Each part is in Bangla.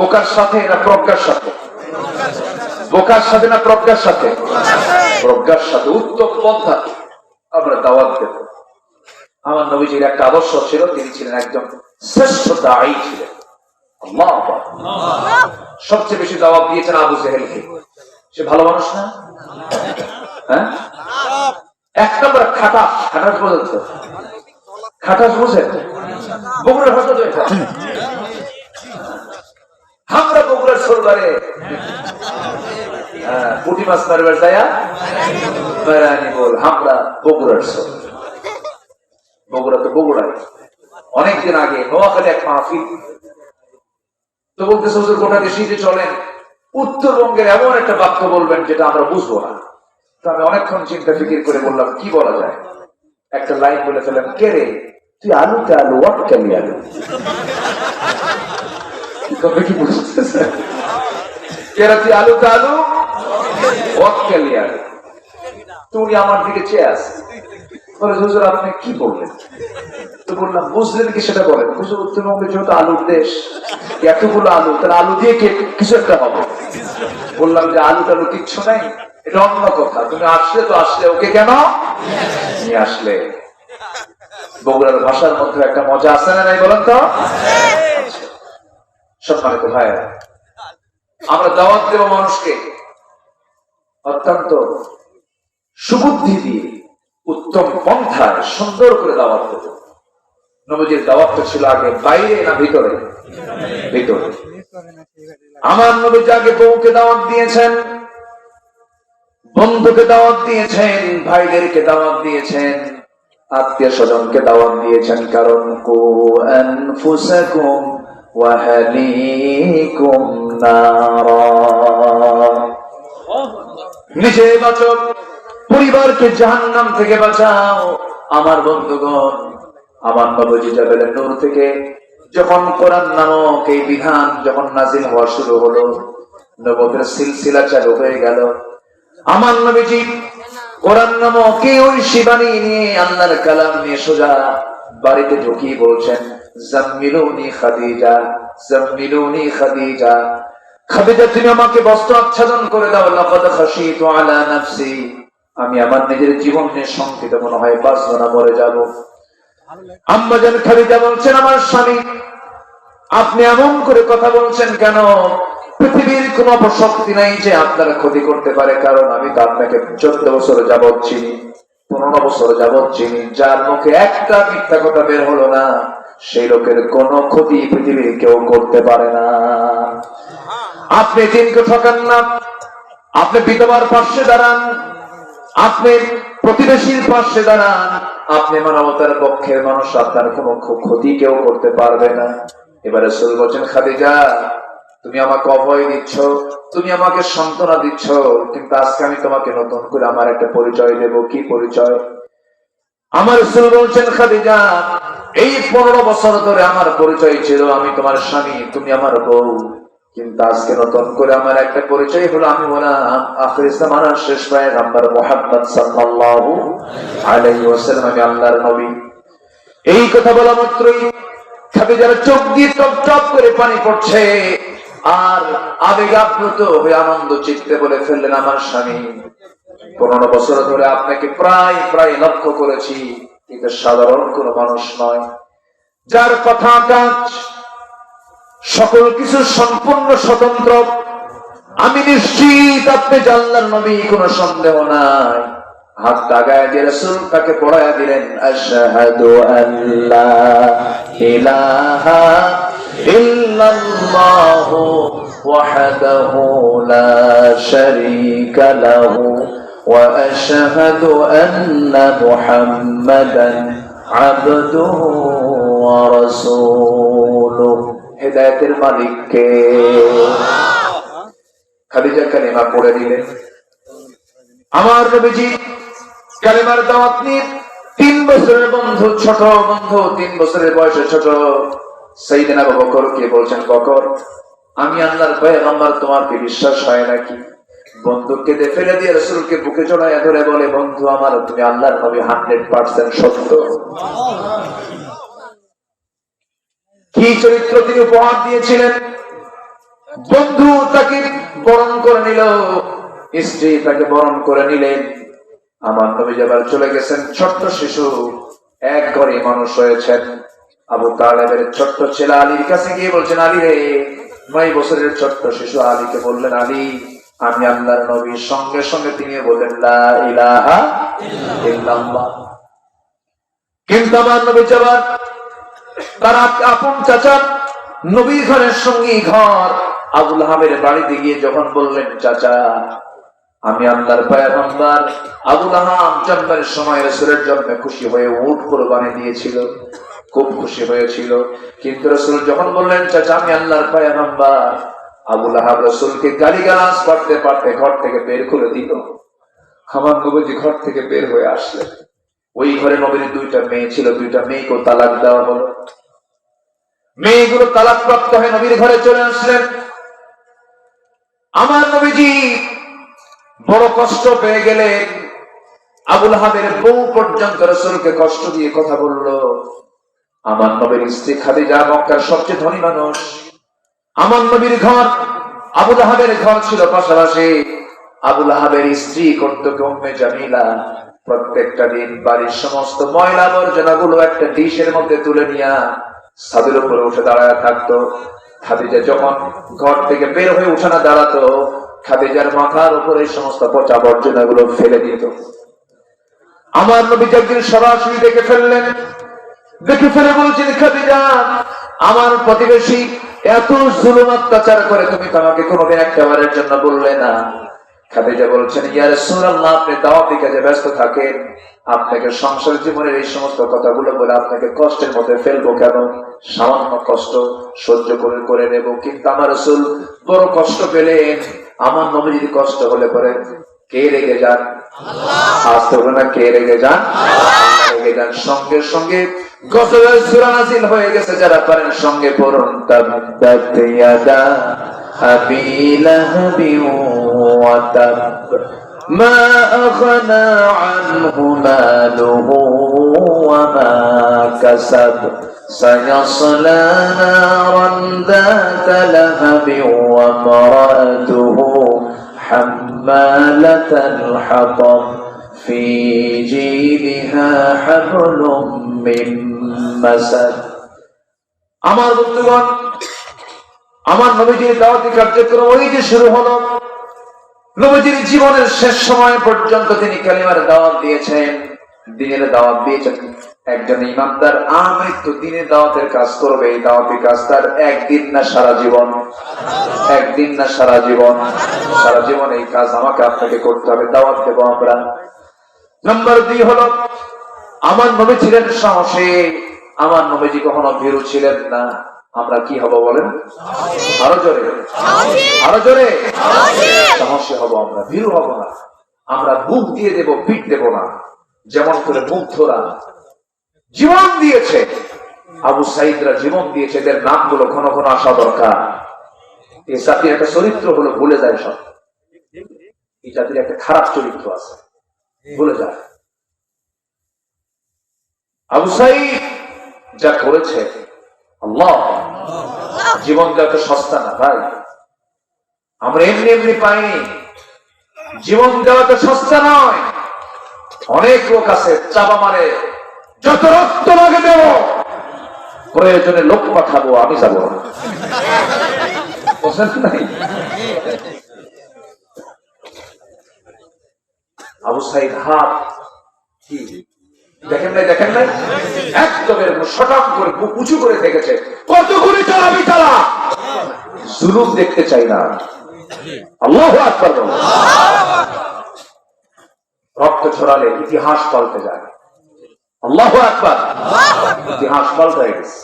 বোকার সাথে না প্রজ্ঞার সাথে? বোকার সাথে না প্রজ্ঞার সাথে? প্রজ্ঞার সাথে। উত্তম পন্থা আমরা দাওয়াত দেব। আমার নবীজির একটা আদর্শ ছিল, তিনি ছিলেন একজন শ্রেষ্ঠ দাঈ ছিলেন। আল্লাহু আকবার। সবচেয়ে বেশি দাওয়াত দিয়েছেন আবু জেহেলকে। সে ভালো মানুষ না? হ্যাঁ, এক নম্বর খাটাস। খাটাস বোঝাচ্ছে? খাটাস বোঝেন? বগুড়ার ভাষা তো এটা। আমরা বগুড়ার সরকারে পুঁটি মাছ মারবার যায়া বেড়ানি বল আমরা বগুড়ার সর। বগুড়া তো বগুড়ায়। অনেকদিন আগে নোয়াখালী এক মাহফিল তো বলতেছে, হুজুর গোটা দেশে চলেন, উত্তরবঙ্গের এমন একটা বাক্য বলবেন যেটা আমরা বুঝবো না। তো আমি অনেকক্ষণ চিন্তা ফিকির করে বললাম কি বলা যায়। একটা লাইন বলে ফেললাম, কে রে তুই আলুতে আলু অটকালি আলু। কি বুঝতেছে? কে রে তুই আলুতে আলু অটকালি আলু। তুমি আমার দিকে চেয়ে আসে বলে, হুজুর আপনি কি বললেন? তো বললাম বুঝলেন কি সেটা বলেন। হুজুর উত্তরবঙ্গে যেহেতু আলুর দেশ, এতগুলো আলু, তাহলে আলু দিয়ে কিছু একটা হবে। বললাম যে আলু টালু কিচ্ছু নাই, এটা অন্য কথা। তুমি আসলে তো আসলে, ওকে কেন নিয়ে আসলে? বগুড়ার ভাষার মধ্যে একটা মজা আছে না নাই বলেন তো? সম্মানিত ভাইরা, আমরা দাওয়াত দেব মানুষকে অত্যন্ত সুবুদ্ধি দিয়ে, উত্তম পন্থায় সুন্দর করে দাওয়াত দেব। নবীজির দাওয়াতটা ছিল আগে বাইরে না ভিতরে? ভিতরে। আমার নবীজি আগে বউকে দাওয়াত দিয়েছেন, বন্ধুকে দাওয়াত দিয়েছেন, ভাইদেরকে দাওয়াত দিয়েছেন, আত্মীয় স্বজনকে দাওয়াত দিয়েছেন। কারণ কু আনফুসাকুম ওয়া আহলিকুম নারা, নিজে বাঁচো, পরিবারকে জাহান্নাম থেকে বাঁচাও। আমার বন্ধুগণ, আমার নবীজি জাবেলের নূর থেকে যখন কোরআন নামক এই বিধান যখন নাজিল হওয়া শুরু হলো, নবুয়তের সিলসিলা চালু হয়ে গেল। আমার নবীজি কোরআন নামক এই ঐশী বাণী নিয়ে, আল্লাহর কালাম নিয়ে সোজা বাড়িতে ঢুকিয়ে বলছেন, জাম্মিলুনি খাদিজা, জাম্মিলুনি খাদিজা, খাদিজা তুমি আমাকে বস্ত্র আচ্ছাদন করে দাও। লাকাদ খাশিতু আলা নাফসি, আমি আমার নিজের জীবন নিয়ে শঙ্কিত, মনে হয় বাঁচবো না, মরে যাব। আম্মা জান খাদিজা বলছেন, আমার স্বামী আপনি এমন করে কথা বলছেন কেন? পৃথিবীর কোন অপশক্তি নাই যে আপনার ক্ষতি করতে পারে, কারণ আমি তো আপনাকে 14 বছর যাবৎ চিনি, 15 বছর যাবৎ চিনি। যার মুখে একটা মিথ্যা কথা বের হলো না, সেই লোকের কোন ক্ষতি পৃথিবীর কেউ করতে পারে না। আপনি দিনকে ঠকান না, আপনি বিধবার পাশে দাঁড়ান, আপনি প্রতিবেশীর পাশে দাঁড়ান, আপনি মানবতার পক্ষের মানুষ, আপনার কোন ক্ষতি কেউ করতে পারবে না। এবারে রাসূল বলেন, খাদিজা তুমি আমাকে অভয় দিচ্ছ, তুমি আমাকে সান্ত্বনা দিচ্ছ, কিন্তু আজকে আমি তোমাকে নতুন করে আমার একটা পরিচয় দেব। কি পরিচয়? আমার রাসূল বলছেন, খাদিজা এই 15 বছর ধরে আমার পরিচয় ছিল আমি তোমার স্বামী, তুমি আমার বউ, কিন্তু আজকে নতুন করে আমার একটা পরিচয় হলো আমি হলাম আখির জামানার শেষ পয়গম্বর মুহাম্মদ সাল্লাল্লাহু আলাইহি ওয়াসাল্লাম, আমি আল্লাহর নবী। এই কথা বলা মাত্রই খাদিজার চোখ দিয়ে টপ টপ করে পানি পড়ছে, আর আবেগ আপ্লুত হয়ে আনন্দ চিত্তে বলে ফেললেন, আমার স্বামী 15 বছর ধরে আপনাকে প্রায় প্রায় লক্ষ্য করেছি, কিন্তু সাধারণ কোন মানুষ নয়, যার কথা কাজ সকল কিছু সম্পূর্ণ স্বতন্ত্র। আমি নিশ্চিত আপনি আল্লাহর নবী, কোনো সন্দেহ নাই। হাত লাগায় দিয়ে রাসূল তাকে পড়ায়া দিলেন, আশহাদু আল্লা ইলাহা ইল্লাল্লাহু ওয়াহদাহু লা শারীকা লাহু ওয়া আশহাদু আন্না মুহাম্মাদান আবদুহু ওয়া রাসূলুহু। হেদায়েতের মালিক কে? খাদিজা কালিমা পড়ে দিলেন। আমার নবীজি কালিমার দাওয়াত নিয়ে 3 বছরের বন্ধু, ছোট বন্ধু, 3 বছরের বয়সে ছোট সাইয়েদনা আবু বকরকে বলছেন, বকর আমি আল্লাহর পয়গম্বর, তোমার কি বিশ্বাস হয় নাকি? বন্ধুকে ফেলে দিয়ে রাসূলকে বুকে জড়ায় ধরে বলে, বন্ধু আমার, তুমি আল্লাহর নবী 100% সত্য। কি চরিত্র তিনি উপহার দিয়েছিলেন, বন্ধু তাকে বরণ করে নিল, স্ত্রী তাকে বরণ করে নিলেন। আমার নবী আবার চলে গেছেন। ছোট্ট শিশু এক ঘরে মানুষ হয়েছেন। আবু তালেবের ছোট্ট ছেলে আলীর কাছে গিয়ে বলছেন, আলী রে, 9 বছরের ছোট্ট শিশু আলীকে বললেন, আলী আমি আল্লাহর নবী। সঙ্গে সঙ্গে তিনি বললেন, লা ইলাহা ইল্লাল্লাহ। কিন্তু আমার নবী যাবার তার আপন চাচা নবী ঘরের সঙ্গী ঘর আবুল আহাবের বাড়িতে গিয়ে যখন বললেন, চাচা আমি আল্লাহর পয়গম্বর। আবুল আহাব জন্মের সময় রাসূলের জন্মে খুশি হয়ে উট কুরবানি দিয়েছিল, খুব খুশি হয়েছিল। কিন্তু রাসূল যখন বললেন, চাচা আমি আল্লাহর পয়গম্বর, আবুল আহাব রাসূলকে গালিগালাজ করতে পারতে ঘর থেকে বের করে দিল। আমার নবীজি ঘর থেকে বের হয়ে আসলেন। ওই ঘরে নবীর 2টা মেয়ে ছিল, 2টা মেয়েকেও তালাক দেওয়া হলো। মেয়েগুলো তালাক প্রাপ্ত হয়ে নবীর ঘরে চলে আসলেন। আমার নবীজি বড় কষ্ট পেয়ে গেলেন। আবুল আহাবের বউ পর্যন্ত রাসূলকে কষ্ট দিয়ে কথা বলল। আমার নবীর স্ত্রী খাদিজা মক্কার সবচেয়ে ধনী মানুষ। আমার নবীর ঘর আবুল আহাবের ঘর ছিল পাশাপাশি। আবুল আহাবের স্ত্রী করত উম্মে জামিলা প্রত্যেকটা দিন বাড়ির সমস্ত ময়লা আবর্জনাগুলো একটা ডিশের মধ্যে তুলে নিয়ে ছাদের উপরে উঠে দাঁড়ায় থাকতো। খাদিজা যখন ঘর থেকে বের হয়ে উঠানা দাঁড়াতো, খাদিজার মাথার উপরে সমস্ত পচা আবর্জনাগুলো ফেলে দিত। আমার নবী একদিন সরাসরি দেখে ফেললেন। দেখে ফেলে বলছেন, খাদিজা আমার প্রতিবেশী এত জুলুম অত্যাচার করে, তুমি তো আমাকে কোনোদিন একবারের জন্য বললে না। খাদিজা বলছেন, ইয়া রাসূলুল্লাহ আপনি দাওয়াতি কাজে ব্যস্ত থাকেন, আপনাকে সংসার জীবনের এই সমস্ত কথাগুলো বলে আপনাকে কষ্টের মধ্যে ফেলবো কেন? সামান্য কষ্ট সহ্য করে নেব। কিন্তু আমার রাসূল বড় কষ্ট পেলেন। আমার নবী যদি কষ্ট হলে পরে কে রেগে যান? আল্লাহ। আজ তো না, কে রেগে যান? আল্লাহ রেগে যান। সঙ্গে সঙ্গে গজবের সূরা নাযিল হয়ে গেছে, যারা পারেন সঙ্গে পড়ুন। তাবাত ইয়াদা আবি লাহাবি ওয়া তাব মা আগনা আনহু মালুহু ওয়া মা কাসাব সায়াসলা নারান যাতা লাহাবি ওয়া মারাতুহু হাম্মালাতাল হাতাব ফি জিদিহা হাবলুম মিন মাসাদ। আমার বন্ধুগণ, আমার নবীজির দাওয়াতি কার্যক্রম ওই যে শুরু হলো। নবীজির জীবনের শেষ সময় পর্যন্ত তিনি কালিমার দাওয়াত দিয়েছেন, দ্বীনের দাওয়াত দিয়েছেন। একজন ইমানদার আমৃত্যু দ্বীনের দাওয়াতের কাজ করবে। এই দাওয়াতি কাজ তার একদিন না সারা জীবন, একদিন না সারা জীবন, সারা জীবন এই কাজ আমাকে আপনাকে করতে হবে। দাওয়াত দেব আমরা। নাম্বার 2 হলো, আমার নবী ছিলেন সাহসী। আমার নবীজি কখনো ভীরু ছিলেন না। আমরা কি হব বলেন? আরো জোরে, আরো জোরে। সাহসী হব আমরা, ভীরু হব না। আমরা বুক দিয়ে দেব, পিঠ দেব না। যেমন করে মুগ্ধরা জীবন দিয়েছে, আবু সাইদরা জীবন দিয়েছে, এদের নামগুলো ঘন ঘন আসা দরকার। এই জাতির একটা চরিত্র হলো ভুলে যায় সব। এই জাতির একটা খারাপ চরিত্র আছে, ভুলে যায়। আবু সাইদ যা করেছে, আল্লাহ, জীবন যা তো সস্তা না ভাই। আমরা এমনি এমনি পাইনি। জীবন দেওয়া তো সস্তা নয়। অনেক লোক আছে চাপা মারে, যত রক্ত লাগে দেব, প্রয়োজনে লোক পাঠাবো, আমি যাবো না। আবু সাইদ হাত কি দেখেন নাই? দেখেন নাই? একদম এরকম শটাপ করে বুক উঁচু করে দেখেছে, কত করে চালাবি চালা, জুলুম দেখতে চাই না। আল্লাহু আকবার। রক্ত ছড়ালে ইতিহাস পাল্টে যায়। আল্লাহু আকবার। ইতিহাস পাল্টে গেছে।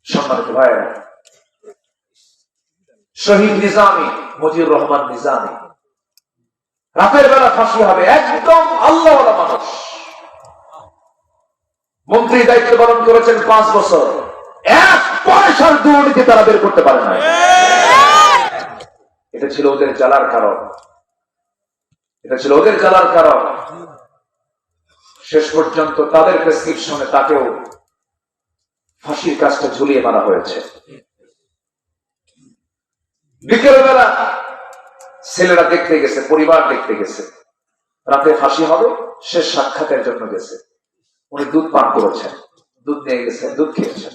সম্মানিত ভাইয়েরা, শহীদ নিজামী, মজিবুর রহমান নিজামী, রাতের বেলা ফাঁসি হবে। একদম আল্লাহওয়ালা মানুষ। মন্ত্রী দায়িত্ব পালন করেছেন 5 বছর। 1 পয়সার দুর্নীতি তারা বের করতে পারে না। এটা ছিল ওদের জ্বালার কারণ, এটা ছিল ওদের জ্বালার কারণ। শেষ পর্যন্ত তাদের প্রেসক্রিপশনে তাকেও ফাঁসির কাজটা ঝুলিয়ে মারা হয়েছে। বিকেলবেলা ছেলেরা দেখতে গেছে, পরিবার দেখতে গেছে, রাতে ফাঁসি হবে, শেষ সাক্ষাতের জন্য গেছে। উনি দুধ পান করেছেন, দুধ নিয়ে গেছেন, দুধ খেয়েছেন,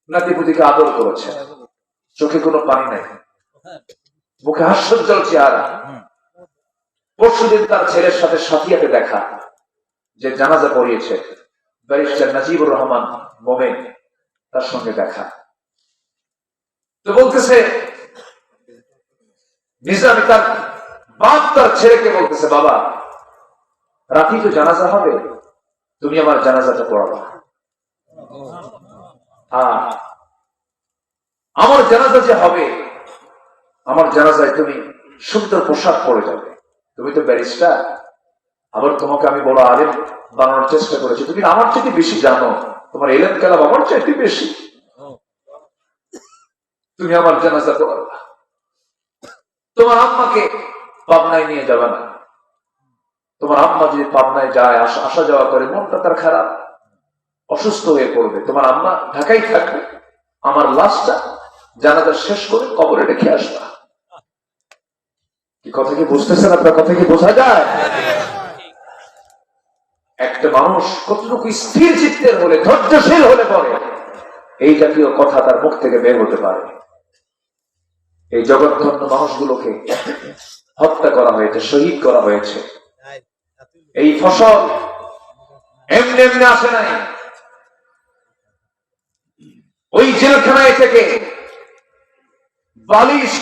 নাতিপুতিকে আদর করেছেন, চোখে কোনো পানি নাই, মুখে হাস্যোজ্জ্বল চেহারা। পরশুদিন তার ছেলের সাথে সাথিয়াতে দেখা, যে জানাজা পড়িয়েছে ব্যারিস্টার নাজিবুর রহমান মোমেন, তার সঙ্গে দেখা। তো বলতেছে নিজামী, তার বাপ তার ছেলেকে বলতেছে, বাবা রাতে তো জানাজা হবে, তুমি আমার জানাজাটা পড়াবা, আর আমার জানাজা যে হবে, আমার জানাজায় তুমি সুন্দর পোশাক পরে যাবে, তুমি তো ব্যারিস্টার, আবার তোমাকে আমি বড় আলেম বানানোর চেষ্টা করেছি, তুমি আমার থেকে বেশি জানো, তোমার এলেম কালাম আমার চাইতে বেশি, তুমি আমার জানাজা পড়াবা। তোমার আম্মাকে পাবনায় নিয়ে যাবে না, তোমার আম্মা যদি পাবনায় যায়, আসা যাওয়া করে, মনটা তার খারাপ, অসুস্থ হয়ে পড়বে, তোমার আম্মা ঢাকায় থাকবে, আমার লাশটা জানাজা শেষ করে কবরে রেখে আসবা। কি কথা কি বুঝতেছেন আপনার? কথা কি বোঝা যায়? একটা মানুষ কতটুকু স্থির চিত্তের হলে, ধৈর্যশীল হলে পরে এই জাতীয় কথা তার মুখ থেকে বের হতে পারে। এই জগৎধন্য মানুষগুলোকে হত্যা করা হয়েছে, শহীদ করা হয়েছে। এই ফসল এমনি এমনি আসে নাই, ওই জেলখানায় থেকে বালিশ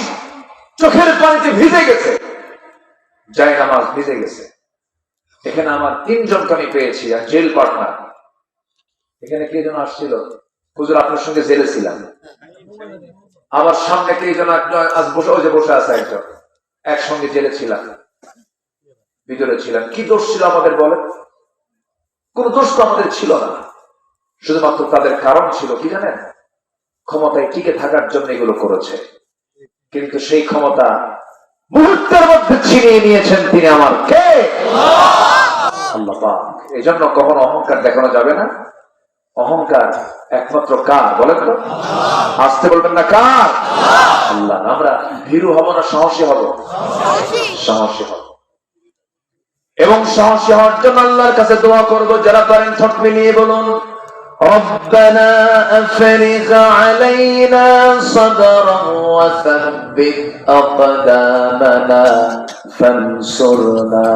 চোখের পানিতে ভিজে গেছে, জায়নামাজ ভিজে গেছে। এখানে আমার 3 জনকে আমি পেয়েছি, আর জেল পার্টনার। এখানে কে যেন আসছিল, হুজুর আপনার সঙ্গে জেলে ছিলাম। আমার সামনে কে যেন আজ বসে আছে একজন, একসঙ্গে জেলে ছিলাম, ভিতরে ছিলাম। কি দোষ ছিল আমাদের বলেন? কোন দোষ তো আমাদের ছিল না, শুধুমাত্র তাদের কারণ ছিল কি জানেন? ক্ষমতায় টিকে থাকার জন্য এগুলো করেছে। কিন্তু সেই ক্ষমতা মুহূর্তের মধ্যে ছিনিয়ে নিয়েছেন তিনি আমার কে? আল্লাহ পাক। এই জন্য কখনো অহংকার দেখানো যাবে না। অহংকার একমাত্র কার বলেন তো? আসতে বলবেন না, কার? আল্লাহ। আমরা ভীরু হব না সাহসী হব? সাহসী হব। এবং সাহসী হওয়ার জন্য আল্লাহর কাছে দোয়া করব। যারা পারেন ঠোঁট মিলিয়ে বলুন, ربنا أفرغ علينا صبرا وثبت أقدامنا فانصرنا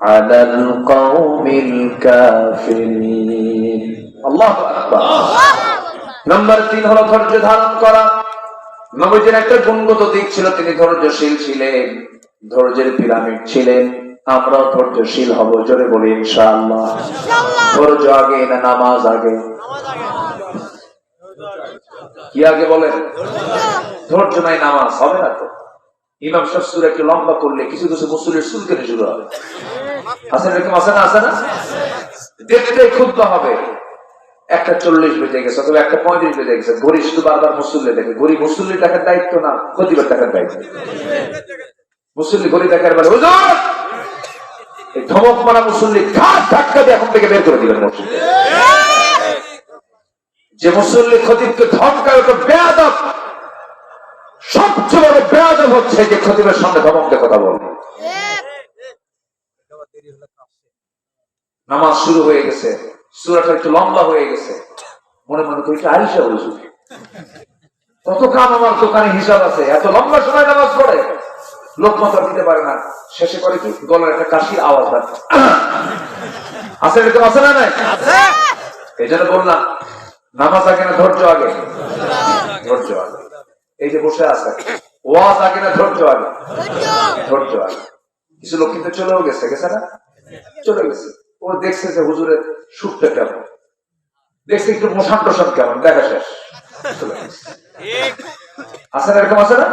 على القوم الكافرين। আল্লাহু আকবার। নাম্বার 3 হলো ধৈর্য ধারণ করা। নবীজির একটা গুণগত দিক ছিল, তিনি ধৈর্যশীল ছিলেন, ধৈর্যের পিরামিড ছিলেন। আমরাও ধৈর্যশীল হব, জোরে বলি ইনশাআল্লাহ। ধৈর্য আগে না নামাজ আগে? কি আগে বলেন? ধৈর্য নাই নামাজ হবে না তো। ইমাম সাহেব সূরা একটু লম্বা করলে কিছু কিছু মুসল্লির চুলকানি শুরু হবে। আছে এরকম? আছে না? আছে না? দেখতে খুতবা হবে, 1:40 বেজে গেছে অথবা 1:35 বেজে গেছে, ঘড়ি শুধু বারবার মুসল্লি দেখে। ঘড়ি মুসল্লি দেখার দায়িত্ব না, খতিবের দেখার দায়িত্ব। মুসল্লি ঘড়ি দেখার বেলা হুজুর এই ধমক মারা মুসল্লি ঘাট ধাক্কা দিয়ে এখন থেকে বের করে দিবেন মসজিদে। যে মুসল্লি খতিবকে ধমকায় ওটা বেয়াদব। সবচেয়ে বড় বেয়াদব হচ্ছে যে খতিবের সামনে ধমক দিয়ে কথা বলবে। নামাজ শুরু হয়ে গেছে, সূরাটা একটু লম্বা হয়ে গেছে, মনে মনে করি আয়েশা হুজুর কত কাম আমার দোকানে হিসাব আছে, এত লম্বা সময় নামাজ পড়ে, লোক মাথা দিতে পারে না। শেষে করে কি গলার একটা কাশির আওয়াজ আসছে। আছে এরকম? আছে না? নাই? এই জন্য বললাম নামাজ আগে না ধৈর্য আগে? ধৈর্য আগে। এই যে বসে আছে, ওয়াজ আগে না ধৈর্য আগে? ধৈর্য আগে। কিছু লোক কিন্তু চলেও গেছে, গেছে না? চলে গেছে। ও দেখছে যে হুজুরের সুরটা কেমন, দেখছে একটু মোশান টোশান কেমন, দেখা শেষ চলে গেছে। আছে না এরকম? আছে না?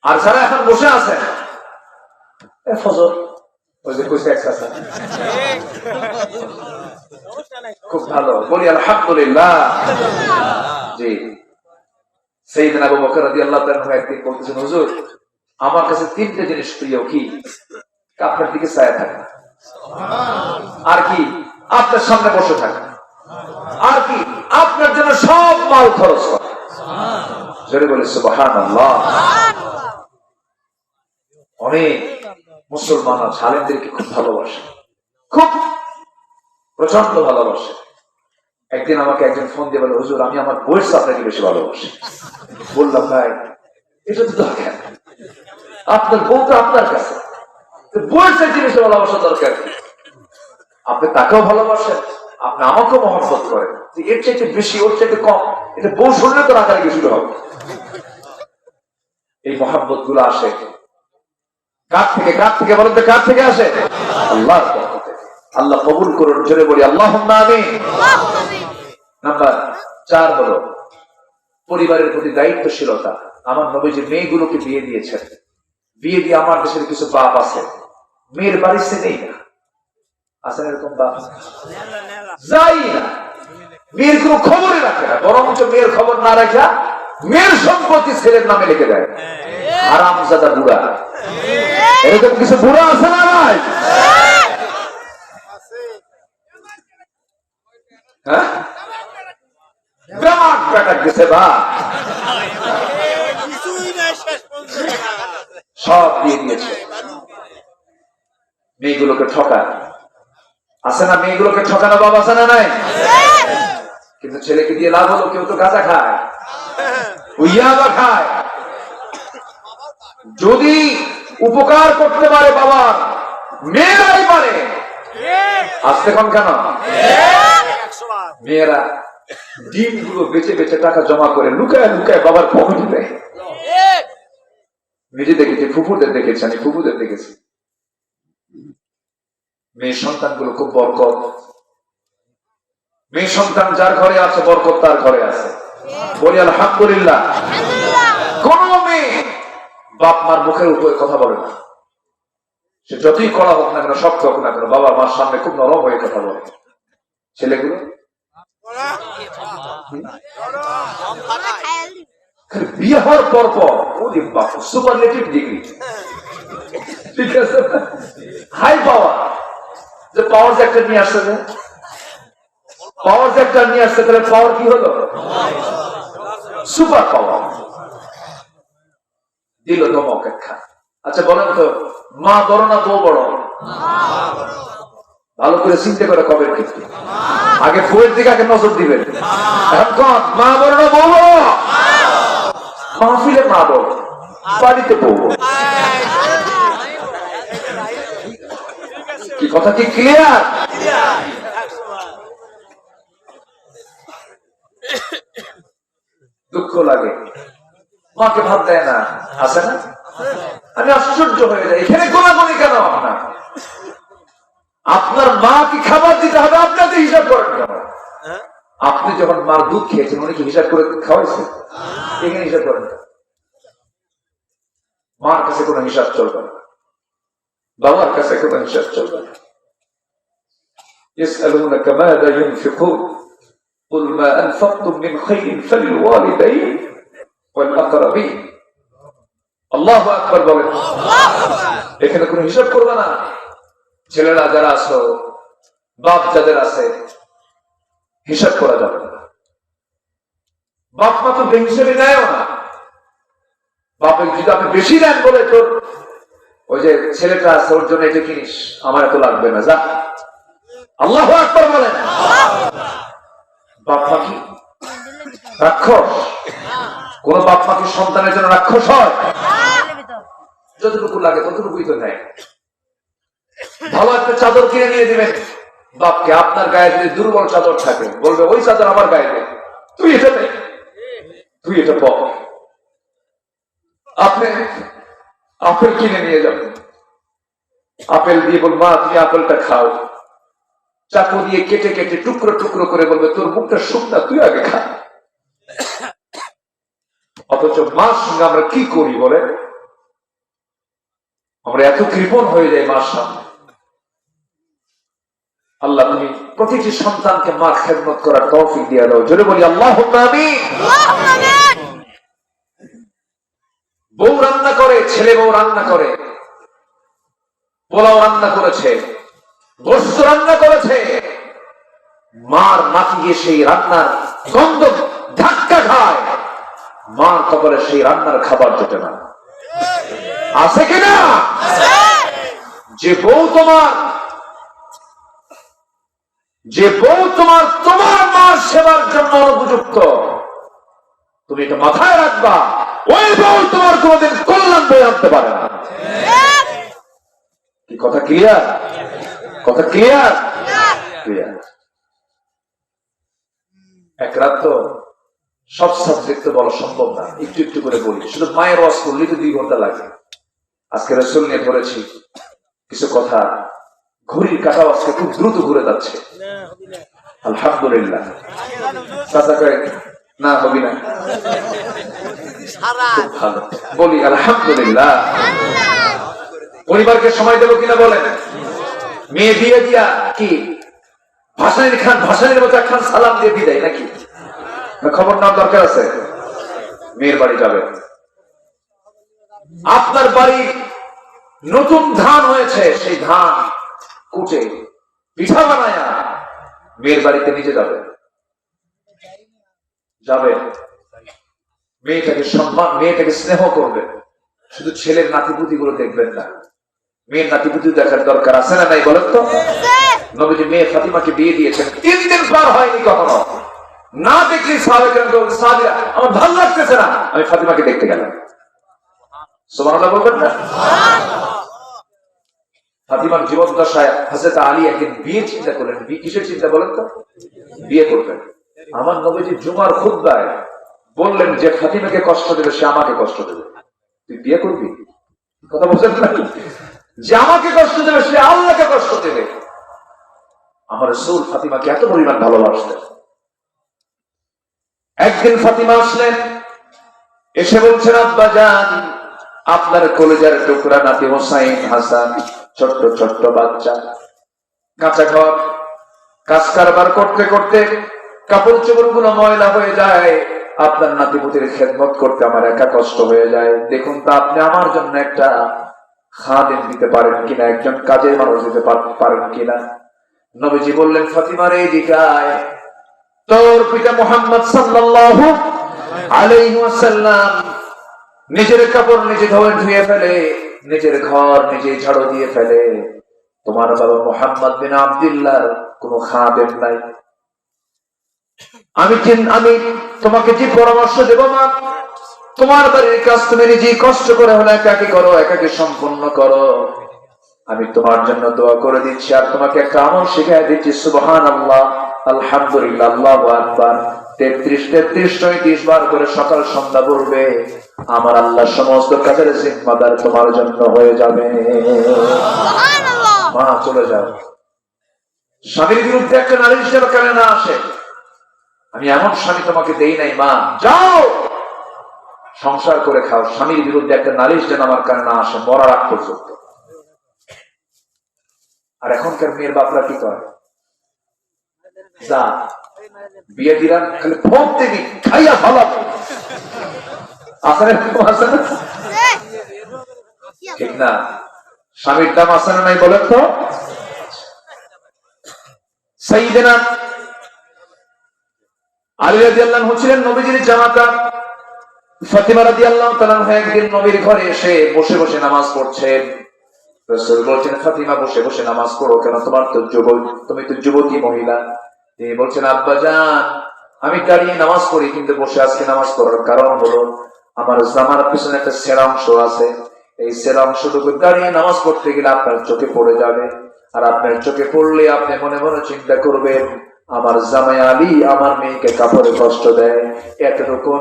আর যারা এখন বসে আছে ফজর, ওই যে কইছে একসাথে খুব ভালো, বলি আলহামদুলিল্লাহ। জি, সাইয়েদনা আবু বকর রাদিয়াল্লাহু তাআলা একদিন বলতেছেন, হুজুর আমার কাছে 3টে জিনিস প্রিয়। কি? আপনার দিকে ছায়া থাকা, আর কি আপনার সামনে বসে থাকা, আর কি আপনার জন্য সব মাল খরচ করা। জোরে বলে সুবহানাল্লাহ। অনেক মুসলমান আলেমদেরকে খুব ভালোবাসে, খুব প্রচন্ড ভালোবাসে। একদিন আমাকে একজন ফোন দিয়ে বলে, হুজুর আমি আমার বউয়ের সাথে আপনাকে বেশি ভালোবাসি। বললাম, ভাই এটা তো দরকার, আপনার বউ তো আপনার কাছে, বউয়ের সাথে বেশি ভালোবাসা দরকার। আপনি তাকেও ভালোবাসেন, আপনি আমাকেও মহব্বত করেন, এর চাইতে বেশি ওর চাইতে কম, এটা বউ শুনলে তো রাগারাগি শুরু হবে। এই মহব্বত গুলো আসে কার থেকে? কার থেকে বলেন তো, কার থেকে আসে? আল্লাহর পক্ষ থেকে। আল্লাহ কবুল করুন, জোরে বলি আল্লাহুম্মা আমিন। নাম্বার 4 হলো পরিবারের প্রতি দায়িত্বশীলতা। আমার নবীজি মেয়েগুলোকে বিয়ে দিয়েছেন, বিয়ে দিয়ে আমার দেশের কিছু বাপ আছে মেয়ের বাড়িতে নেই না, আছেন এরকম বাপ? যাই না, মেয়ের কোনো খবরই রাখে না, বরঞ্চ মেয়ের খবর না রাখা মেয়ের সম্পত্তি ছেলের নামে লিখে দেয়। হারামজাদা বুড়া। এরকম কিছু বুড়া আছে না ভাই? হ্যাঁ, বিরাট ব্যাটা গেছে বা সব দিয়ে দিয়েছে, মেয়েগুলোকে ঠকায়। আছে না মেয়েগুলোকে ঠকানো বাবা? আছে না নাই? কিন্তু ছেলেকে দিয়ে লাভ হলো, কেউ তো গাঁজা খায়, ইয়াবা খায়। যদি উপকার করতে পারে বাবার, মেয়েরাই পারে। আসতে কম কেন? মেয়েরা ডিম গুলো বেচে বেচে টাকা জমা করে লুকায় লুকায় বাবার পকেটে দেয়। নিজে দেখেছি, ফুফুদের দেখেছি, আমি ফুফুদের দেখেছি। মেয়ে সন্তান গুলো খুব বরকত। মেয়ে সন্তান যার ঘরে আছে বরকত তার ঘরে আছে, বলি আলহামদুলিল্লাহ। কোন মেয়ে বাপ মার মুখের উপরে কথা বলে না, সে যতই কড়া হোক না কেন, শক্ত হোক না কেন, বাবা মার সামনে খুব নরম হয়ে কথা বলে। ছেলেগুলো বিয়ে হওয়ার পর পর সুপারলেটিভ ডিগ্রি, ঠিক আছে, হাই পাওয়ার, যে পাওয়ার ফ্যাক্টর নিয়ে আসছে, পাওয়ার ফ্যাক্টর নিয়ে আসছে, তাহলে পাওয়ার কি হলো? সুপার পাওয়ার দিল ধমক একখান। আচ্ছা বলেন তো, মা বড় না বউ বড়? ভালো করে চিন্তা করে কবে কিন্তু আগে বউয়ের দিকে আগে নজর দিবেন। এখন মা বড় না বউ বড়? মাহফিলে মা বড়, বাড়িতে বউ বড়। কি কথা কি ক্লিয়ার? দুঃখ লাগে, মাকে ভাত দেয় না, আছে না? আমি আশ্চর্য হয়ে যাই, এখানে গোলাগুলি কেন? আপনার মা কি খাবার দিতে হবে, আপনাদের হিসাব করেন কেন? আপনি যখন মার দুধ খেয়েছেন, উনি কি হিসাব করে খাওয়াইছেন? এখানে হিসাব করেন। মার কাছে কোনো হিসাব চলবে না, বাবার কাছে কোনো হিসাব চলবে না। يسألونك ماذا ينفقون قل ما أنفقتم من خير فللوالدين والأقربين। আল্লাহু আকবার বলেন। এখানে কোনো হিসাব করবে না। ছেলেরা যারা আছো, বাপ যাদের আছে, হিসাব করা যাবে না। বাপ মা তো বেহিসাবি নেয়ও না। বাপের যদি আপনি বেশি দেন বলে, তোর ওই যে ছেলেটা আছে ওর জন্য এটা কিনিস, আমার এত লাগবে না, যা। আল্লাহু আকবার বলেন। বাপ মা কি রাক্ষস? কোন বাপ মা কি সন্তানের জন্য রাক্ষস হয়? যতটুকু লাগে ততটুকুই তো নেয়। ভালো একটা চাদর কিনে নিয়ে দিবেন বাপকে, আপনার গায়ে যদি দুর্বল চাদর থাকে, বলবে ওই চাদর আমার গায়ে দে, তুই এটা নে, তুই এটা পর। আপনি আপেল কিনে নিয়ে যাবেন, আপেল দিয়ে বল, মা তুমি আপেলটা খাও, চাকু দিয়ে কেটে কেটে টুকরো টুকরো করে বলবে তোর মুখটা শুকনা, তুই আগে খা। অথচ মার সঙ্গে আমরা কি করি বলে? আমরা এত কৃপণ হয়ে যাই মার সামনে। আল্লাহ তুমি প্রতিটি সন্তানকে মার খেদমত করার তৌফিক দিয়ে দাও, জোরে বলি আল্লাহুম্মা আমিন। বউ রান্না করে, ছেলে বউ রান্না করে, পোলাও রান্না করেছে, গোশত রান্না করেছে, মার নাকি গিয়ে সেই রান্নার গন্ধ ধাক্কা খায়, মার কপালে সেই রান্নার খাবার জোটে না। আছে কিনা? যে বউ তোমার তোমার মার সেবার জন্য উপযুক্ত, তুমি এটা মাথায় রাখবা। ওই বউ তোমার কোনদিন কল্যাণ বয়ে আনতে পারে না। কি কথা ক্লিয়ার? কথা ক্লিয়ার? ক্লিয়ার। এক রাত তো সব সাবজেক্ট বলা সম্ভব না, একটু একটু করে বলি। শুধু মায়ের ওয়াজ করলেই তো 2 ঘন্টা লাগে। আজকে রাসূল নিয়ে পড়েছি কিছু কথা। ঘড়ির কাঁটাও আজকে খুব দ্রুত ঘুরে যাচ্ছে। আলহামদুলিল্লাহ। চাচা কয় না হবি না, খুব ভালো বলি আলহামদুলিল্লাহ। পরিবারকে সময় দেবো কিনা বলেন? মেয়ে দিয়ে দিয়া কি ভাসানির মতো একখান সালাম দিয়ে বিদায় নাকি? খবর নেওয়ার দরকার আছে? মেয়ের বাড়ি যাবে। আপনার বাড়ি নতুন ধান হয়েছে, সেই ধান কুটে পিঠা বানায়া মেয়ের বাড়িতে নিচে যাবে। মেয়েটাকে সম্মান, মেয়েটাকে স্নেহ করবেন। শুধু ছেলের নাতিপুতি গুলো দেখবেন না, মেয়ের নাতিপুতি দেখার দরকার আছে না নাই বলেন তো? নবীজি মেয়ে ফাতিমাকে বিয়ে দিয়েছেন, 3 দিন পার হয়নি কখনো না দেখলি সাহাবীরা আমার ভালো লাগতেছে না, আমি ফাতিমাকে দেখতে গেলাম। সুবহানাল্লাহ বলবেন না? ফাতিমার জীবদ্দশায় হযরত আলী একদিন বিয়ে চিন্তা করলেন। কিসের চিন্তা বলেন তো? বিয়ে করবেন। আমার নবীজি জুমার খুতবায় বললেন যে ফাতিমাকে কষ্ট দেবে সে আমাকে কষ্ট দেবে, তুই বিয়ে করবি? কথা বলছেন না? যে আমাকে কষ্ট দেবে সে আল্লাহকে কষ্ট দেবে। আমার রাসূল ফাতিমাকে এত পরিমাণ ভালোবাসতেন। একদিন ফাতিমা আসলেন, এসে বলছেন আব্বা জান, আপনার কলেজার টুকরা নাতি হোসাইন হাসান, ছোট্ট ছোট্ট বাচ্চা, কাঁচা ঘর, কাজ কারবার করতে করতে কাপড় চোপড় গুলো ময়লা হয়ে যায়। আপনার নাতিপুতির খেদমত করতে আমার একা কষ্ট হয়ে যায়। দেখুন তো আপনি আমার জন্য একটা খাদেম দিতে পারেন কিনা, একজন কাজের মানুষ দিতে পারেন কিনা? নবীজি বললেন ফাতিমার এই দিকায় তোর পিতা মুহাম্মদ সাল্লাল্লাহু আলাইহি ওয়াসাল্লাম নিজের কাপড় নিজে ধুয়ে ফেলে, নিজের ঘর নিজে ঝাড়ু দিয়ে ফেলে। তোমার বাবা মুহাম্মদ বিন আব্দুল্লাহর কোনো খাদেম নাই। আমি তোমাকে যে পরামর্শ দেব মা, তোমার বাড়ির কাজ তুমি নিজেই কষ্ট করে হলে একাকি করো, একাকি সম্পন্ন করো। আমি তোমার জন্য দোয়া করে দিচ্ছি আর তোমাকে একটা আমল শিখিয়ে দিচ্ছি। সুবহানাল্লাহ, আলহামদুলিল্লাহ, আল্লাহু আকবার 33 বার করে সকাল সন্ধ্যা বলবে। আমার আল্লাহ সমস্ত কাজের জিম্মাদার তোমার জন্য হয়ে যাবে। সুবহানাল্লাহ। মা চলে যাও, স্বামীর বিরুদ্ধে একটা নালিশ যেন কেন না আসে। আমি এমন স্বামী তোমাকে দেই নাই মা, যাও সংসার করে খাও। স্বামীর বিরুদ্ধে একটা নালিশ যেন আমার কানে না আসে মরার আগ পর্যন্ত। আর এখনকার মেয়ের বাপরা কি করে? যা বিয়ে দিলাম খালি ফোন দিবি, খাইয়া ভালো আসে না? ঠিক না? স্বামীর দাম আসে না নাই বলেন তো? সাইয়েদনা আলী রাদিয়াল্লাহু আনহু ছিলেন নবীজির জামাতা। ফাতিমা রাদিয়াল্লাহু তাআলা একদিন নবীর ঘরে এসে বসে বসে নামাজ পড়ছেন। রাসূল বলছেন ফাতিমা বসে বসে নামাজ পড়ো কেন? তুমি তো যুবতী মহিলা। তিনি বলছেন আব্বা জান, আমি দাঁড়িয়ে নামাজ পড়ি কিন্তু বসে আজকে নামাজ পড়ার কারণ হলো আমার জামার পিছনে একটা ছেঁড়া অংশ আছে। এই ছেঁড়া অংশটুকু দাঁড়িয়ে নামাজ পড়তে গেলে আপনার চোখে পড়ে যাবে। আর আপনার চোখে পড়লে আপনি মনে মনে চিন্তা করবেন আমার জামাই আলী আমার মেয়েকে কাপড়ে কষ্ট দেয়। এতটুকু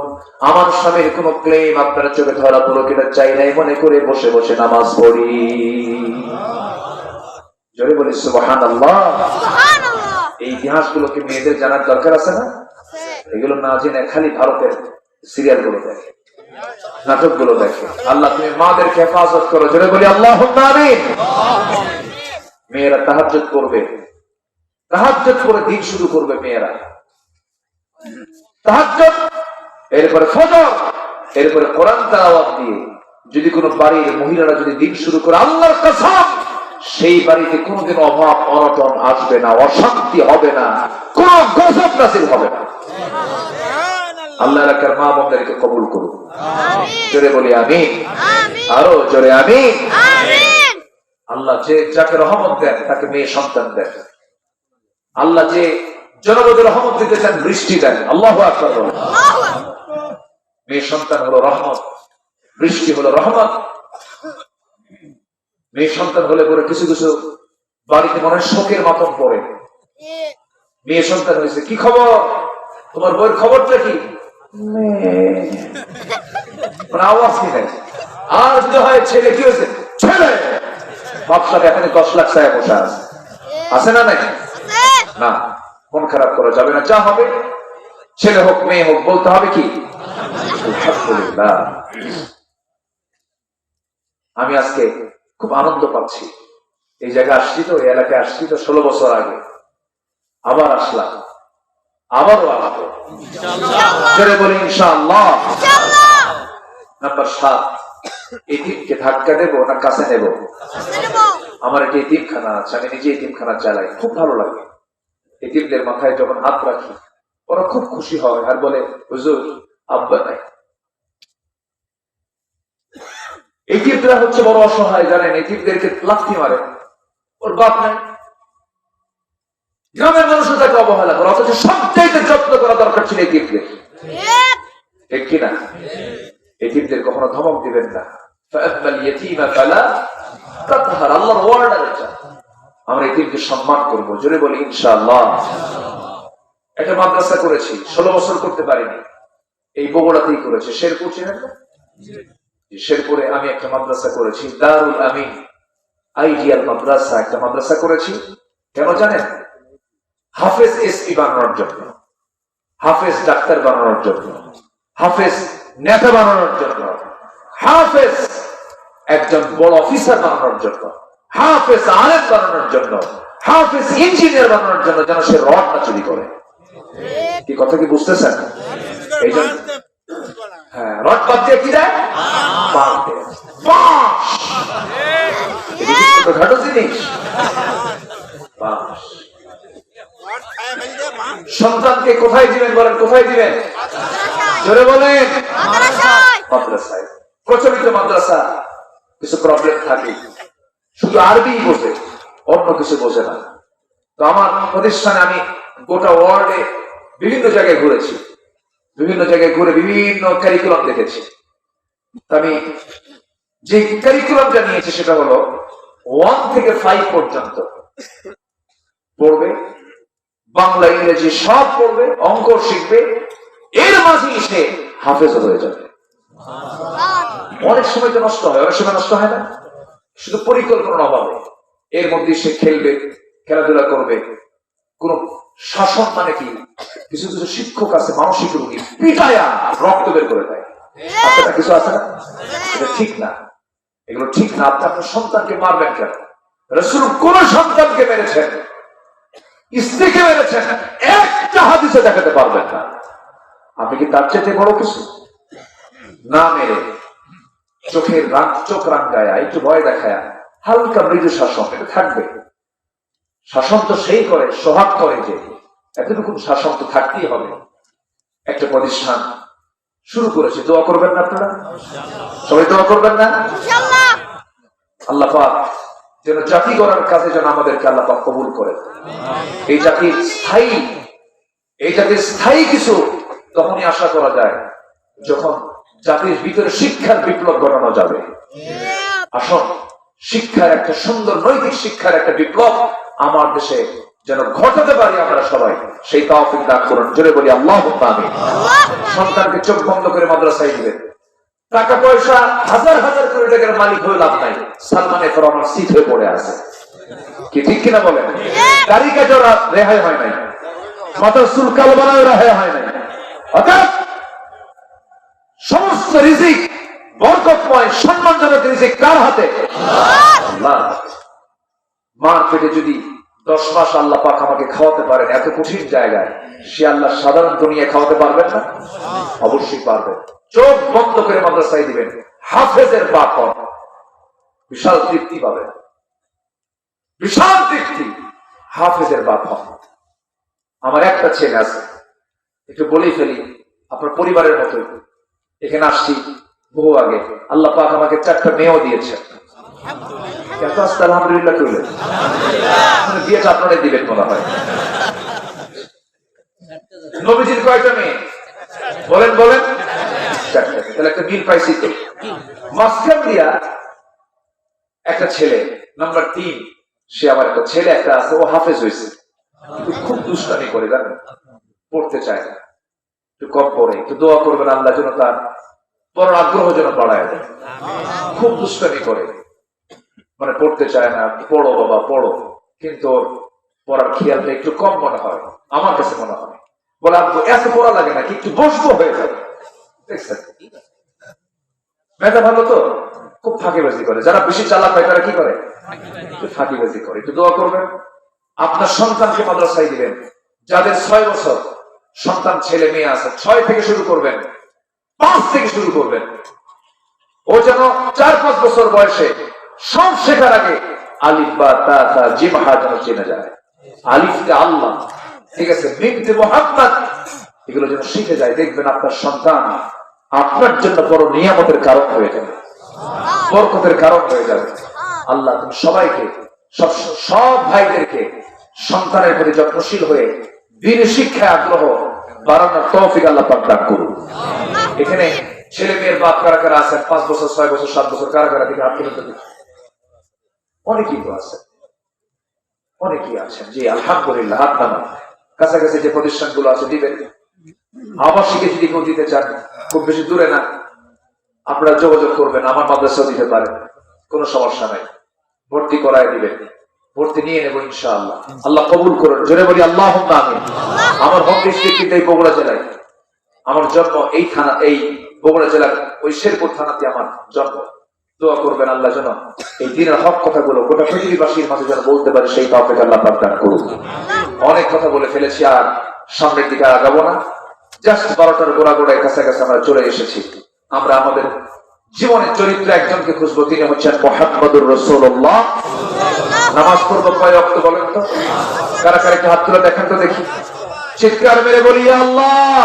আমার স্বামীর কোন ক্লেম আপনার চোখে ধরা পড়ো কিনা চাই নাই মনে করে বসে বসে নামাজ পড়ি। জোরে বলি সুবহানাল্লাহ। এই ইতিহাসগুলোকে মেয়েদের জানার দরকার আছে না? এগুলো না জেনে খালি ভারতের সিরিয়াল গুলো দেখে, নাটক গুলো দেখে। আল্লাহ তুমি মাদেরকে হেফাজত করো। জোরে বলি আল্লাহুম্মা আমিন। মেয়েরা তাহাজ্জুদ করবে, তাহাজ্জুদ করে দিন শুরু করবে মেয়েরা। তাহাজ্জুদ, এরপরে ফজর, এরপরে কোরআন তেলাওয়াত দিয়ে যদি কোনো বাড়ির মহিলারা যদি দিন শুরু করে, আল্লাহর কসম সেই বাড়িতে কোনোদিন অভাব অনটন আসবে না, অশান্তি হবে না, কোন গজব নাযিল হবে না। আল্লাহ এলাকার মা বোনদেরকে কবুল করুন। জোরে বলি আমিন, আরো জোরে আমিন। আল্লাহ যে যাকে রহমত দেন তাকে মেয়ে সন্তান দেন। আল্লাহ যে জনগণের রহমত দিতে চান বৃষ্টি দেন। আল্লাহু আকবার বলেন। মেয়ে সন্তান হলো রহমত, বৃষ্টি হলো রহমত। মেয়ে সন্তান হলে পরে কিছু কিছু বাড়িতে মনে হয় শোকের মাতম পড়ে। মেয়ে সন্তান হয়েছে, কি খবর, তোমার বইয়ের খবরটা কি? মানে আওয়াজ কি নাই। আর যদি হয় ছেলে, কি হয়েছে? ছেলে। বাপসার এখানে 10 লাখ টাকা বসা আছে, আছে না নাই? না, মন খারাপ করা যাবে না। যা হবে, ছেলে হোক মেয়ে হোক, বলতে হবে কি আলহামদুলিল্লাহ। আমি আজকে খুব আনন্দ পাচ্ছি। এই জায়গায় আসছি তো, এই এলাকায় আসছি তো 16 বছর আগে, আবার আসলাম, আবারও আসবো। জোরে বলি ইনশাআল্লাহ। নাম্বার 7, এতিমকে ধাক্কা দেবো না কাছে নেব? আমার একটি এতিমখানা আছে, আমি নিজে এতিমখানা চালাই, খুব ভালো লাগে। এতিমদের মাথায় যখন হাত রাখি ওরা খুব খুশি হয় আর বলে, হুজুর আব্বা নাই। এতিমরা হচ্ছে বড় অসহায়, জানেন? এতিমদেরকে লাথি মারে, ওর বাপ নাই। গ্রামের মানুষও তাকে অবহেলা করে, অথচ সবচাইতে যত্ন করা দরকার ছিল এতিমদের, ঠিক কিনা? এতিমদের কখনো ধমক দিবেন না। আল্লাহর ওয়ার্ডার এটা। আমরা এতিমকে সম্মান করবো। জোরে বলি ইনশাআল্লাহ। একটা মাদ্রাসা করেছি, 16 বছর করতে পারিনি, এই বগুড়াতেই করেছি। শেরপুর চিনেন না? শেরপুরে আমি একটা মাদ্রাসা করেছি, দারুল আমিন আইডিয়াল মাদ্রাসা, একটা মাদ্রাসা করেছি। কেন জানেন? হাফেজ এসপি বানানোর জন্য, হাফেজ ডাক্তার বানানোর জন্য, হাফেজ নেতা বানানোর জন্য, হাফেজ একজন বড় অফিসার বানানোর জন্য, হাফেজ আলেম বানানোর জন্য, হাফেজ ইঞ্জিনিয়ার বানানোর জন্য, যেন সে রড না চুরি করে। কি কথা কি বুঝতেছেন? এই জন্য হ্যাঁ, রড বাদ দিয়ে কি দেয়? ঘাটো জিনিস। সন্তানকে কোথায় দিবেন বলেন? কোথায় দিবেন? জোরে বলেন। মাদ্রাসায়। প্রচলিত মাদ্রাসা কিছু প্রবলেম থাকে, শুধু আরবি বোঝে, অন্য কিছু বোঝে না। তো আমার প্রতিষ্ঠানে আমি গোটা ওয়ার্ল্ডে বিভিন্ন জায়গায় ঘুরেছি, বিভিন্ন জায়গায় ঘুরে বিভিন্ন কারিকুলাম দেখেছি। আমি যে কারিকুলামটা নিয়েছি সেটা হলো 1 থেকে 5 পর্যন্ত পড়বে, বাংলা ইংরেজি সব পড়বে, অঙ্ক শিখবে, এর মাঝেই সে হাফেজ হয়ে যাবে। অনেক সময় তো নষ্ট হয়, অনেক সময় নষ্ট হয় না, শুধু পরিকল্পনার অভাবে। এর মধ্যে সে খেলবে, খেলাধুলা করবে। কোন শাসন মানে কি? কিছু কিছু শিক্ষক আছে মানসিক রোগী, পিটায়া রক্ত বের করে দেয়। আপনার কিছু আছে না? এটা ঠিক না, এগুলো ঠিক না। আপনি আপনার সন্তানকে মারবেন কেন? রাসূল কোন সন্তানকে মেরেছেন, স্ত্রীকে মেরেছেন, একটা হাদিসে দেখাতে পারবেন না। আপনি কি তার চেয়ে বড় কিছু? না মেরে চোখের চোখ রাঙ্গায়, একটু ভয় দেখায়, হালকা মৃদু শাসন, এটা থাকবে। শাসন তো সেই করে, সোহাগ করে, যে এতটুকু শাসন তো থাকতেই হবে। একটা প্রতিষ্ঠান শুরু করেছে, দোয়া করবেন না আপনারা? সবাই দোয়া করবেন না? আল্লাহ পাক যেন জাতি গড়ার কাজে যেন আমাদেরকে আল্লাহ পাক কবুল করেন। এই জাতির স্থায়ী কিছু তখনই আশা করা যায় যখন জাতির ভিতরে শিক্ষার বিপ্লব ঘটানো যাবে। আসুন, শিক্ষার একটা সুন্দর নৈতিক শিক্ষার একটা বিপ্লব আমার দেশে যেন ঘটাতে পারি আমরা সবাই, সেই তৌফিক দান করুন। জোরে বলি আল্লাহুম্মা আমিন। সন্তানকে চোখ বন্ধ করে মাদ্রাসায় দিবেন। টাকা পয়সা হাজার হাজার কোটি টাকার মালিক হয়ে লাভ নাই, সালমান এফ রহমান সিট হয়ে পড়ে আছে। কি ঠিক কিনা বলেন? দাড়ি কাটার রেহাই হয় নাই, মাথার চুল কালো বানায় রেহাই হয় নাই। অর্থাৎ সমস্ত রিজিক বরকতময় সম্মানজনক রিজিক কার হাতে? আল্লাহ। মার পেটে যদি 10 মাস আল্লাহ পাক আমাকে খাওয়াতে পারেন এত কঠিন জায়গায়, সে আল্লাহ সাধারণ দুনিয়া খাওয়াতে পারবেন না? অবশ্যই পারবেন। চোখ বন্ধ করে মাদ্রাসায় দিবেন, হাফেজের বাপ হন, বিশাল তৃপ্তি পাবেন, বিশাল তৃপ্তি। হাফেজের বাপ হন। আমার একটা ছেলে আছে, একটু বলেই ফেলি, আপনার পরিবারের মতোই। এখানে আসছি বহু আগে, আল্লাহ পাক আমাকে 4টা মেয়েও দিয়েছে। এত আস্তে আলহামদুলিল্লাহ করলেন, বিয়েটা আপনারাই দিবেন মনে হয়। নবীজির কয়টা মেয়ে বলেন বলেন? 4টা। তাহলে একটা মিল পাইছি তো। মাঝখান দিয়া একটা ছেলে নাম্বার 3, সে আমার একটা ছেলে একটা আছে, ও হাফেজ হয়েছে, কিন্তু খুব দুষ্টামি করে, জানেন, পড়তে চায় না, একটু কম পড়ে। একটু দোয়া করবেন আল্লাহ যেন তার বড় আগ্রহ যেন বাড়ায় দেয়। খুব দুষ্টামি করে, মানে পড়তে চায় না। পড়ো বাবা পড়ো, কিন্তু ওর পড়ার খেয়ালটা একটু কম মনে হয়, আমার কাছে মনে হয়। বলে আব্বু এত পড়া লাগে না, একটু বসবো হয়ে যাবে। দেখছেন মেধা ভালো তো, খুব ফাঁকিবাজি করে। যারা বেশি চালাক হয় তারা কি করে? ফাঁকিবাজি করে। একটু দোয়া করবেন, আপনার সন্তানকে মাদ্রাসায় দিবেন। যাদের 6 বছর সন্তান ছেলে মেয়ে আছে, 6 থেকে শুরু করবেন, 5 থেকে শুরু করবেন। ও যেন 4-5 বছর বয়সে সব শেখার আগে আলিফ বা তা তা জিম হা যেন চেনা যায়। আলিফতে আল্লাহ, ঠিক আছে, মিমতে মুহাম্মদ, এগুলো যেন শিখে যায়। দেখবেন আপনার সন্তান আপনার জন্য বড় নিয়ামতের কারণ হয়ে যাবে, বরকতের কারণ হয়ে যাবে। আল্লাহ তুমি সবাইকে, সব ভাইদেরকে সন্তানের প্রতি যত্নশীল হয়ে দিন শিক্ষায় আগ্রহ বাড়ানোর তৌফিক আল্লাহ পাক দান করুন। এখানে ছেলে মেয়ের বাপ কারা কারা আছেন? 5 বছর 6 বছর 7 বছর কারা কারা দিকে হাত তুলে দেখি। অনেকেই তো আছে, অনেকেই আছেন। জি আলহামদুলিল্লাহ, হাত নামান। কাছাকাছি যে প্রতিষ্ঠানগুলো আছে দিবেন। আবাসিকে যদি কেউ দিতে চান, খুব বেশি দূরে না, আপনারা যোগাযোগ করবেন, আমার মাদ্রাসাও দিতে পারেন, কোনো সমস্যা নাই। ভর্তি করায় দিবেন, ভর্তি নিয়ে নেবো ইনশাআল্লাহ। আল্লাহ কবুল করুন, জোরে বলি আল্লাহুম্মা আমিন। আমার হোম ডিস্ট্রিক্ট কিন্তু এই বগুড়া জেলায়, আমার জন্ম এই থানা, এই বগুড়া জেলার ওই শেরপুর থানাতে আমার জন্ম। দোয়া করবেন আল্লাহ যেন এই দিনের হক কথাগুলো গোটা পৃথিবীবাসীর মাঝে যেন বলতে পারে, সেই তৌফিক আল্লাহ পাক দান করুন। অনেক কথা বলে ফেলেছি, আর সামনের দিকে আগাবো না। জাস্ট 12টার গোড়ায় কাছাকাছি আমরা চলে এসেছি। আমরা আমাদের জীবনের চরিত্র একজনকে খুঁজবো, তিনি হচ্ছেন মুহাম্মদুর রাসূলুল্লাহ। নামাজ পড়বো কয় ওয়াক্ত বলেন তো? কারা কারা একটু হাত তুলে দেখেন তো দেখি, চিৎকার মেরে বলি ইয়া আল্লাহ,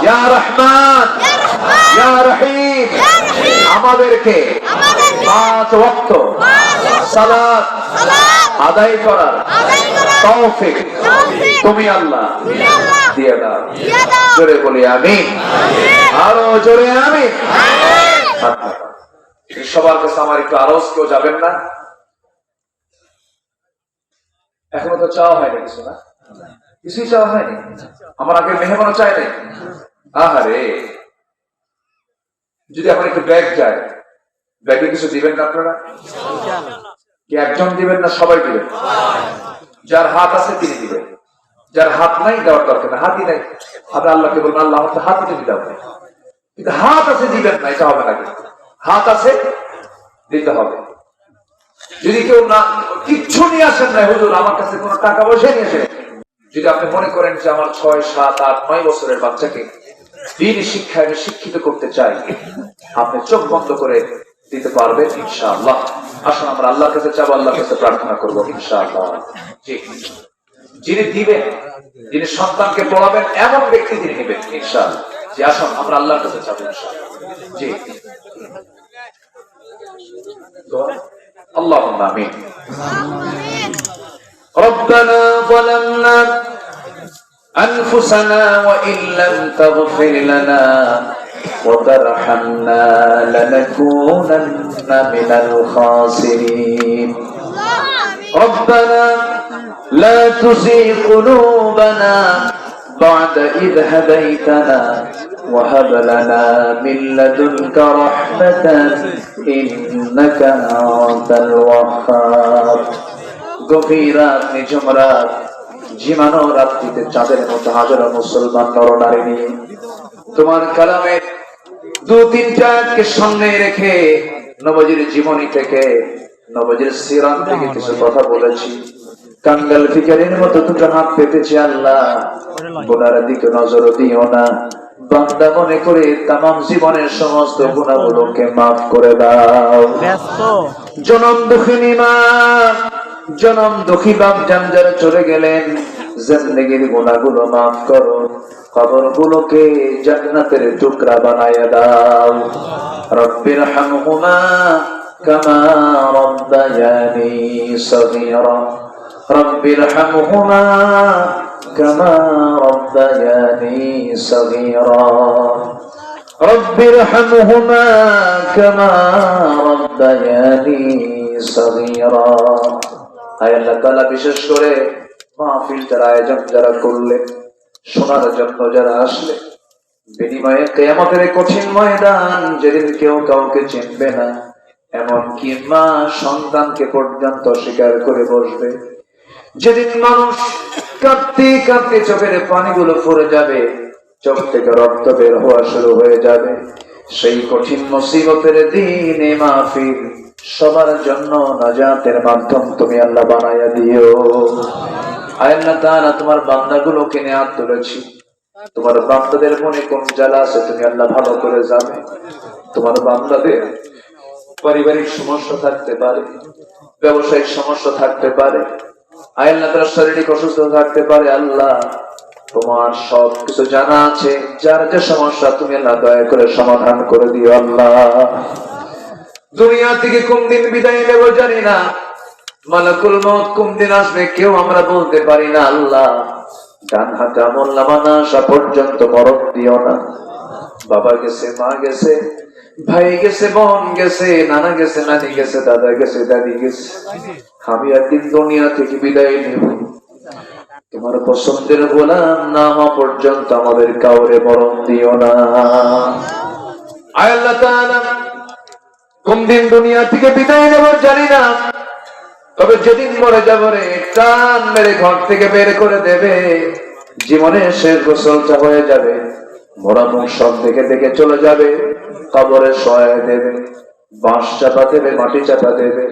ইয়া রহমান, ইয়া রহিম। আমাদেরকে 5 ওয়াক্ত সালাত আদায় করার তৌফিক তুমি আল্লাহ দিয়ে দাও। জোরে বলি আমিন, আরো জোরে আমিন। সবার কাছে আমার একটু আরজ, কেউ যাবেন না? এখনো তো চাওয়া হয়নি কিছু, না কিছুই চাওয়া হয়নি। আমার আগে মেহমানও চাই নাই। আহারে, যদি এখন একটু ব্যাগ যায়, ব্যাগে কিছু দিবেন না আপনারা? কি একজন দিবেন না সবাই দিবেন? যার হাত আছে তিনি দিবেন, যার হাত নাই দেওয়ার দরকার না। হাতই নাই, আপনি আল্লাহকে বলবেন আল্লাহ আমার হাতই তুমি দাও, কিন্তু হাত আছে দিবেন না, এটা হবে না। হাত আছে দিতে হবে। যদি কেউ না কিচ্ছু নিয়ে আসেন না, হুজুর আমার কাছে কোনো টাকা পয়সা নিয়ে আসেন, যদি আপনি মনে করেন যে আমার 6, 7, 8, 9 বছরের বাচ্চাকে দ্বীনি শিক্ষায় আমি শিক্ষিত করতে চাই, আপনি চোখ বন্ধ করে দিতে পারবেন ইনশাআল্লাহ। আসুন আমরা আল্লাহর কাছে চাবো, আল্লাহর কাছে প্রার্থনা করবো ইনশাআল্লাহ। যিনি দিবেন, যিনি সন্তানকে পড়াবেন, এমন ব্যক্তি তিনি নেবেন ইনশাআল্লাহ। জি আসুন আমরা আল্লাহর কাছে চাবো ইনশাআল্লাহ। জি আল্লাহুম্মা আমিন। ربنا ظلمنا أنفسنا وإن لم تغفر لنا وترحمنا لنكونن من الخاسرين ربنا لا تزغ قلوبنا بعد إذ هديتنا وهب لنا من لدنك رحمة إنك أنت الوهاب গভীর রাত, নিঝুম রাত, ঝিমানো রাত্রিতে চাঁদের মতো হাজারো মুসলমান নরনারী নিয়ে তোমার কালামের 2-3টা আয়াতকে সামনে রেখে নবীজির জীবনী থেকে, নবীজির সিরাত থেকে কিছু কথা বলেছি। কাঙ্গাল ভিখারীর মতো 2টা হাত পেতেছি আল্লাহ, গুনার দিকে নজর দিও না। বান্দা মনে করে তামাম জীবনের সমস্ত গুনাহগুলোকে মাফ করে দাও। জনম দুঃখিনী মা, জনম দুঃখী বাপ জান যারা চলে গেলেন, জিন্দেগির গুনাহগুলো মাফ করো, কবরগুলোকে জান্নাতের টুকরা বানায়া দাও। রব্বিরহামহুমা কামা রাব্বায়ানি সগীরা, রব্বিরহামহুমা কামা রাব্বায়ানি সগীরা, রব্বিরহামহুমা কামা রাব্বায়ানি সগীরা। আয় আল্লাহ তাআলা, বিশেষ করে মাহফিলটার আয়োজন যারা করলেন, শোনার জন্য যারা আসলে, বিনিময়ে কিয়ামতের কঠিন ময়দান যেদিন কেউ কাউকে চিনবে না, এমনকি মা সন্তানকে পর্যন্ত স্বীকার করে বসবে, যেদিন মানুষ কাঁদতে কাঁদতে চোখের পানিগুলো ফুরে যাবে, চোখ থেকে রক্ত বের হওয়া শুরু হয়ে যাবে, সেই কঠিন মুসিবতের দিনে মাহফিল সবার জন্য নাজাতের মাধ্যম তুমি আল্লাহ বানায়া দিও। আয় আল্লাহ তাআলা, তোমার বান্দাগুলোকে নিয়ে হাত তুলেছি, তোমার বান্দাদের মনে কোন জ্বালা আছে তুমি আল্লাহ ভালো করে জানো। তোমার বান্দাদের পারিবারিক সমস্যা থাকতে পারে, ব্যবসায়িক সমস্যা থাকতে পারে, আয় আল্লাহ তাআলা শারীরিক অসুস্থতা থাকতে পারে। আল্লাহ তোমার সব কিছু জানা আছে, যার যে সমস্যা তুমি আল্লাহ দয়া করে সমাধান করে দিও। আল্লাহ, দুনিয়া থেকে কোন দিন বিদায় নেব জানি না, মালাকুল মউত কোন দিন আসবে কেউ আমরা বলতে পারি না। আল্লাহ, ডান হাতে আমলনামা না আসা পর্যন্ত মরণ দিও না। বাবা গেছে, মা গেছে, ভাই গেছে, বোন গেছে, নানা গেছে, নানি গেছে, দাদা গেছে, দাদি গেছে, আমি একদিন দুনিয়া থেকে বিদায় নেব। তোমার পছন্দের গোলাম না হওয়া পর্যন্ত আমাদের কাউরে মরণ দিও না। আয় আল্লাহ তাআলা, কোন দিন দুনিয়া থেকে বিদায় নেব জানি না, তবে যেদিন মরে যাব রে, টান মেরে ঘর থেকে বের করে দেবে, জীবনের শেষ গোসলটা হয়ে যাবে, মোরা মুখ সব দেখে দেখে চলে যাবে, কবরে শোয়া দেবে, বাঁশ চাপা দেবে, মাটি চাপা দেবে,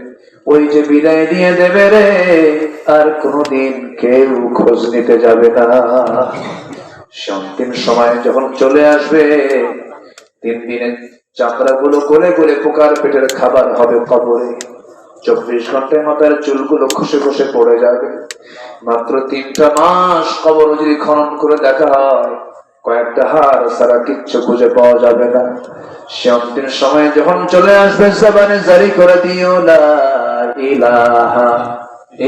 ওই যে বিদায় দিয়ে দেবে রে, আর কোনদিন কেউ খোঁজ নিতে যাবে না। অন্তিম সময় যখন চলে আসবে, 3 দিনের চামড়া গুলো গলে গলে পোকার পেটের খাবার হবে কবরে, 24 ঘন্টায় মাথার চুলগুলো খসে খসে পড়ে যাবে। মাত্র 3টা মাস কবর যদি খনন করে দেখা হয়, কয়েকটা হাড় সারা কিচ্ছু খুঁজে পাওয়া যাবে না। সে অন্তিম সময় যখন চলে আসবে, জবানে জারি করে দিও লা ইলাহা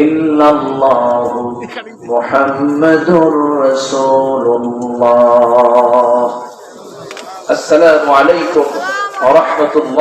ইল্লাল্লাহু মুহাম্মাদুর রাসূলুল্লাহ। আসসালামু আলাইকুম ওয়া রাহমাতুল্লাহ।